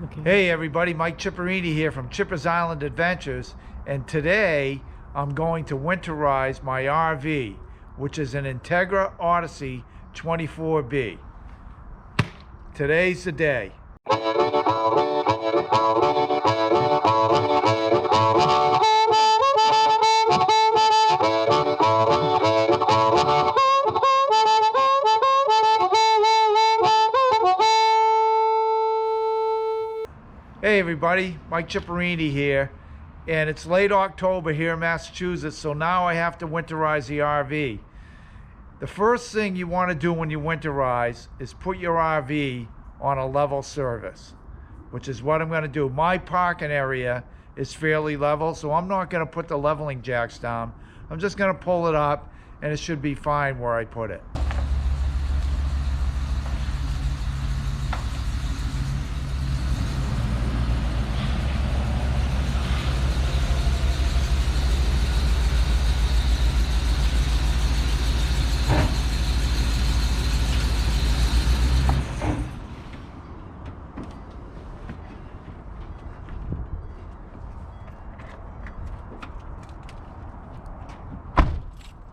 Okay. Hey everybody, Mike Chipperini here from Chipper's Island Adventures, and today I'm going to winterize my RV, which is an Entegra Odyssey 24B. Today's the day. Hey everybody, Mike Chipperini here, and it's late October here in Massachusetts, so now I have to winterize the RV. The first thing you want to do when you winterize is put your RV on a level surface, which is what I'm going to do. My parking area is fairly level, so I'm not going to put the leveling jacks down. I'm just going to pull it up, and it should be fine where I put it.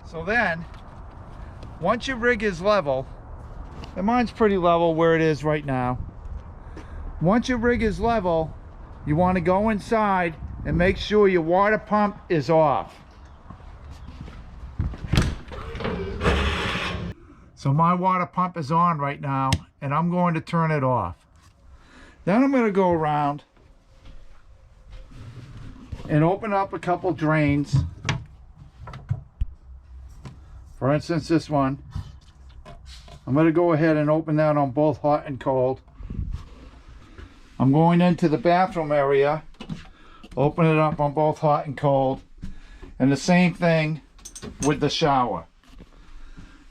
So then, once your rig is level, and mine's pretty level where it is right now. Once your rig is level, you want to go inside and make sure your water pump is off. So my water pump is on right now, and I'm going to turn it off. Then I'm going to go around and open up a couple drains. For instance, this one, I'm going to go ahead and open that on both hot and cold. I'm going into the bathroom area, open it up on both hot and cold, and the same thing with the shower.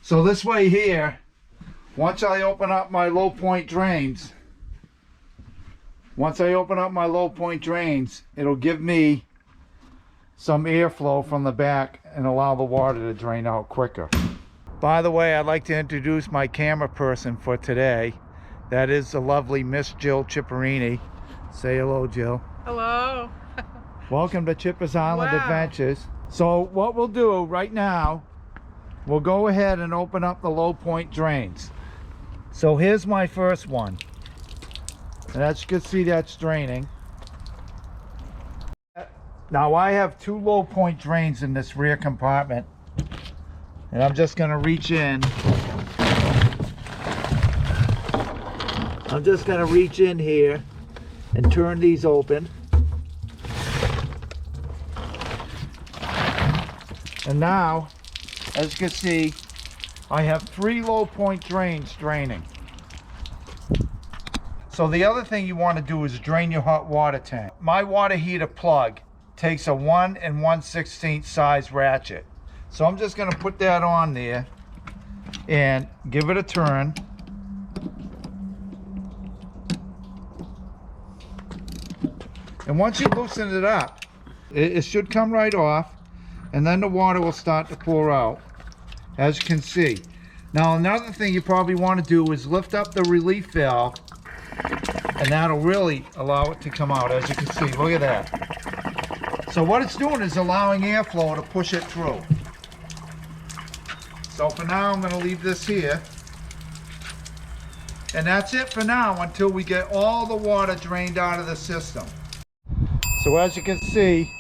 So this way here, once I open up my low point drains, it'll give me some airflow from the back and allow the water to drain out quicker. By the way, I'd like to introduce my camera person for today. That is the lovely Miss Jill Chipperini. Say hello, Jill. Hello. Welcome to Chipper's Island Wow. Adventures. So what we'll do right now, we'll go ahead and open up the low point drains. So here's my first one. And as you can see, that's draining. Now I have two low point drains in this rear compartment, and I'm just going to reach in. I'm just going to reach in here and turn these open. And now, as you can see, I have three low point drains draining. So the other thing you want to do is drain your hot water tank. My water heater plug takes a 1 1/16 size ratchet. So I'm just going to put that on there and give it a turn. And once you loosen it up, it should come right off, and then the water will start to pour out, as you can see. Now another thing you probably want to do is lift up the relief valve, and that'll really allow it to come out. As you can see, look at that. So what it's doing is allowing airflow to push it through. So for now, I'm going to leave this here. And that's it for now until we get all the water drained out of the system. So as you can see,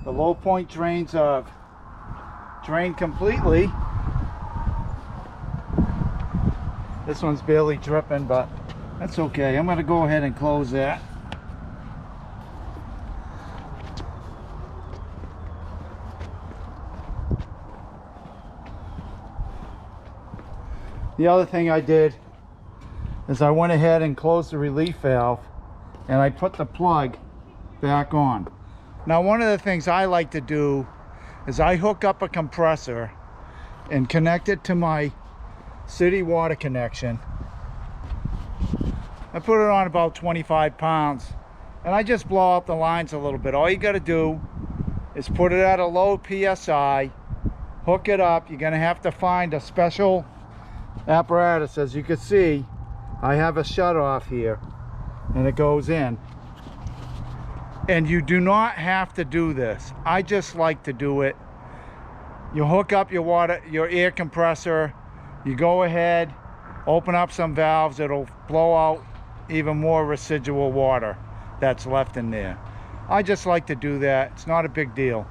the low point drains are drained completely. This one's barely dripping, but that's okay. I'm going to go ahead and close that. The other thing I did is I went ahead and closed the relief valve, and I put the plug back on. Now one of the things I like to do is I hook up a compressor and connect it to my city water connection. I put it on about 25 pounds, and I just blow out the lines a little bit. All you got to do is put it at a low PSI, hook it up. You're going to have to find a special apparatus. As you can see, I have a shut off here, and it goes in. And you do not have to do this. I just like to do it. You hook up your air compressor, you go ahead, open up some valves, it'll blow out even more residual water that's left in there. I just like to do that. It's not a big deal.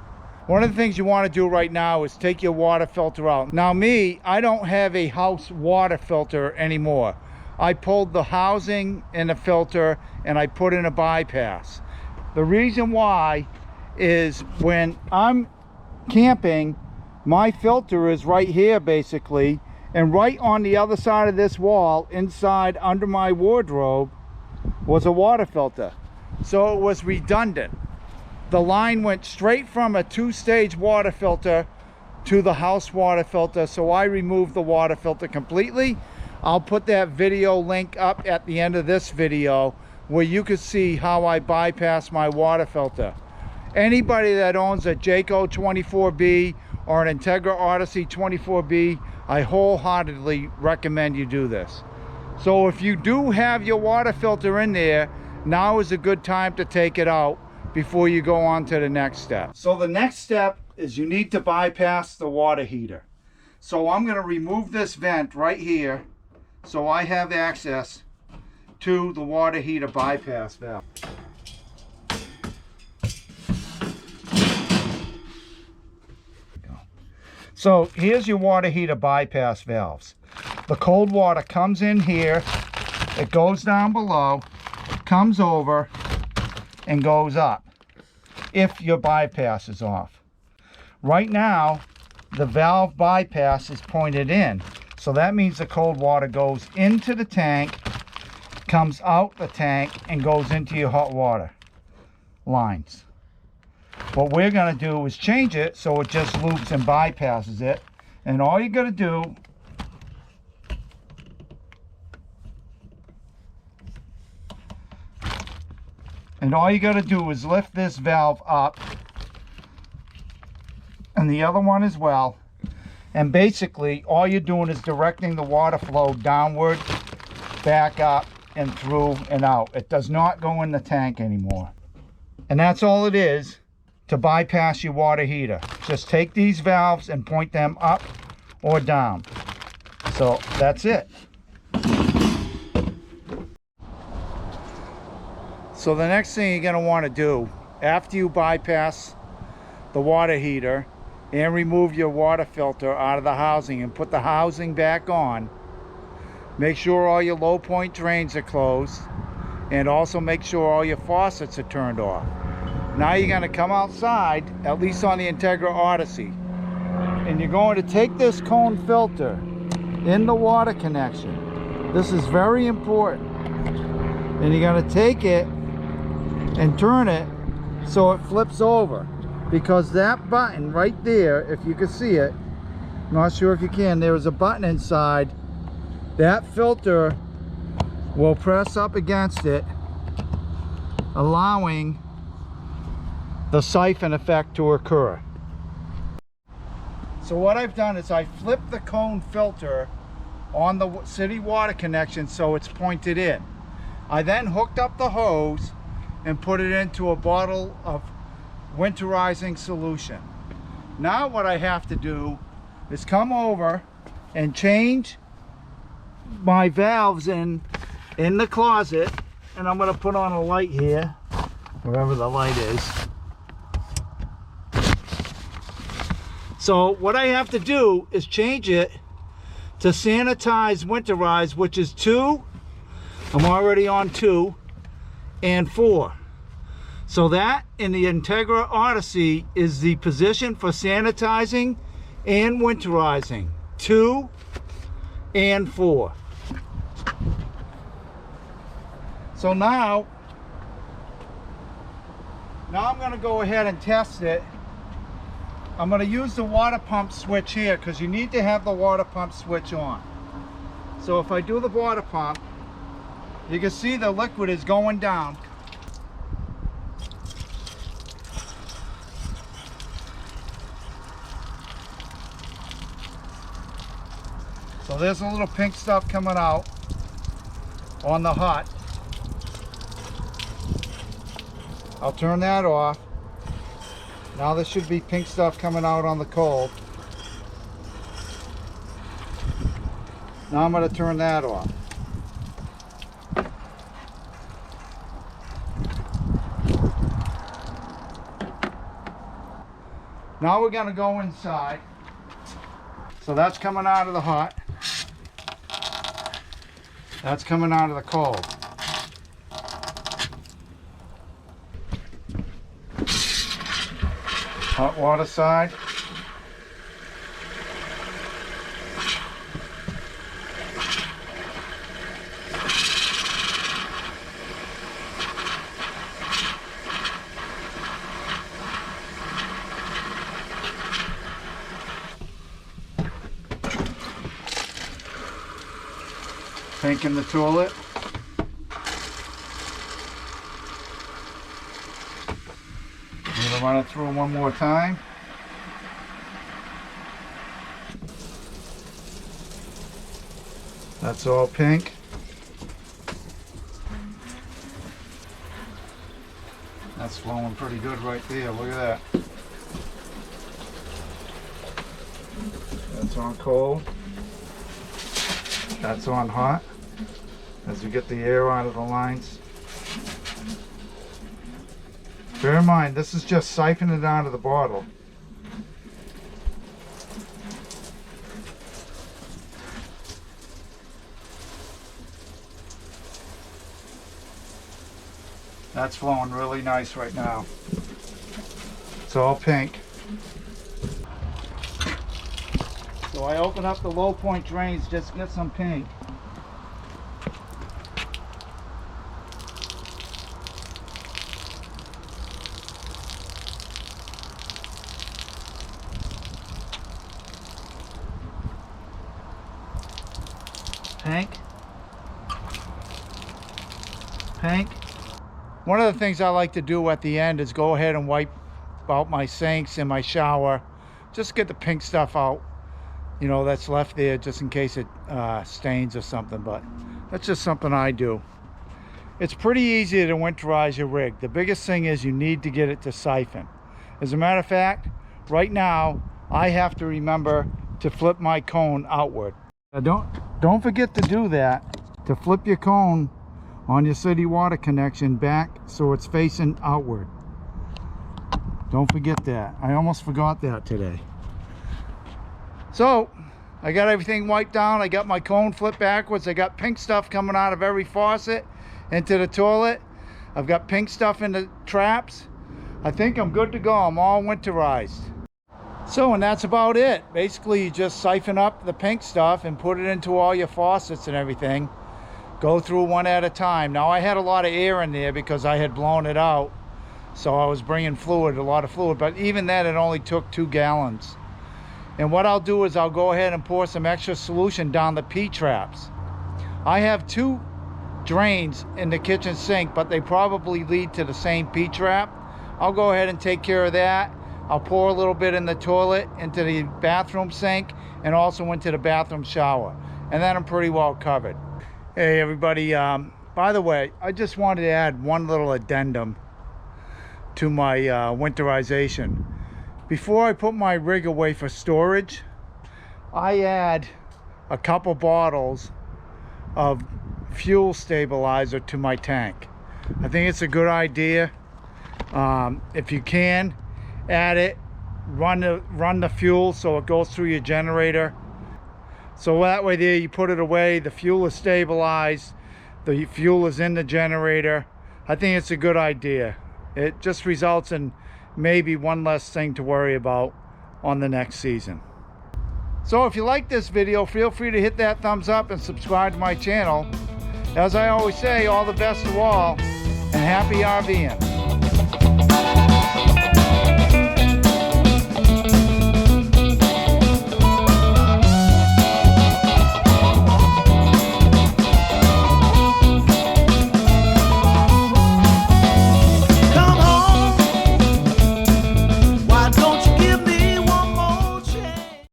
One of the things you want to do right now is take your water filter out. Now me, I don't have a house water filter anymore. I pulled the housing and the filter and I put in a bypass. The reason why is when I'm camping, my filter is right here basically, and right on the other side of this wall, inside under my wardrobe, was a water filter. So it was redundant. The line went straight from a two-stage water filter to the house water filter, so I removed the water filter completely. I'll put that video link up at the end of this video where you can see how I bypass my water filter. Anybody that owns a Jayco 24B or an Entegra Odyssey 24B, I wholeheartedly recommend you do this. So if you do have your water filter in there, now is a good time to take it out before you go on to the next step. So the next step is you need to bypass the water heater. So I'm going to remove this vent right here so I have access to the water heater bypass valve. So here's your water heater bypass valves. The cold water comes in here, it goes down below, comes over, and goes up if your bypass is off. Right now, the valve bypass is pointed in. So that means the cold water goes into the tank, comes out the tank, and goes into your hot water lines. What we're going to do is change it so it just loops and bypasses it. And all you got to do is lift this valve up and the other one as well. And basically all you're doing is directing the water flow downward, back up, and through and out. It does not go in the tank anymore. And that's all it is to bypass your water heater. Just take these valves and point them up or down. So that's it. So the next thing you're going to want to do after you bypass the water heater and remove your water filter out of the housing and put the housing back on, make sure all your low point drains are closed, and also make sure all your faucets are turned off. Now you're going to come outside, at least on the Entegra Odyssey, and you're going to take this cone filter in the water connection. This is very important. And you're going to take it and turn it so it flips over, because that button right there, if you can see it, I'm not sure if you can, there is a button inside. That filter will press up against it, allowing the siphon effect to occur. So what I've done is I flipped the cone filter on the city water connection so it's pointed in. I then hooked up the hose and put it into a bottle of winterizing solution. Now what I have to do is come over and change my valves in the closet, and I'm going to put on a light here, wherever the light is. So what I have to do is change it to sanitize winterize, which is 2. I'm already on 2 and 4. So that in the Entegra Odyssey is the position for sanitizing and winterizing, 2 and 4. So now I'm going to go ahead and test it. I'm going to use the water pump switch here because you need to have the water pump switch on. So if I do the water pump, you can see the liquid is going down. So there's a little pink stuff coming out on the hot. I'll turn that off. Now there should be pink stuff coming out on the cold. Now I'm going to turn that off. Now we're going to go inside. So that's coming out of the hot. That's coming out of the cold. Hot water side. Pink in the toilet. I'm going to run it through one more time. That's all pink. That's flowing pretty good right there. Look at that. That's on cold. That's on hot. As we get the air out of the lines. Bear in mind, this is just siphoning it out of the bottle. That's flowing really nice right now. It's all pink. So I open up the low point drains just to get some pink. Pink. Pink. One of the things I like to do at the end is go ahead and wipe out my sinks and my shower. Just get the pink stuff out, you know, that's left there just in case it stains or something, but that's just something I do. It's pretty easy to winterize your rig. The biggest thing is you need to get it to siphon. As a matter of fact, right now, I have to remember to flip my cone outward. Now don't forget to do that, to flip your cone on your city water connection back so it's facing outward. Don't forget that. I almost forgot that today. So I got everything wiped down. I got my cone flipped backwards. I got pink stuff coming out of every faucet into the toilet. I've got pink stuff in the traps. I think I'm good to go. I'm all winterized. So, and that's about it. Basically, you just siphon up the pink stuff and put it into all your faucets and everything. Go through one at a time. Now, I had a lot of air in there because I had blown it out. So I was bringing fluid, a lot of fluid. But even that, it only took 2 gallons. And what I'll do is I'll go ahead and pour some extra solution down the P-traps. I have 2 drains in the kitchen sink, but they probably lead to the same P-trap. I'll go ahead and take care of that. I'll pour a little bit in the toilet, into the bathroom sink, and also into the bathroom shower. And then I'm pretty well covered. Hey everybody, by the way, I just wanted to add one little addendum to my winterization. Before I put my rig away for storage, I add a couple bottles of fuel stabilizer to my tank. I think it's a good idea. If you can, add it, run the fuel so it goes through your generator. So that way there you put it away, the fuel is stabilized, the fuel is in the generator. I think it's a good idea. It just results in maybe one less thing to worry about on the next season. So if you like this video, feel free to hit that thumbs up and subscribe to my channel. As I always say, all the best to all, and happy RVing.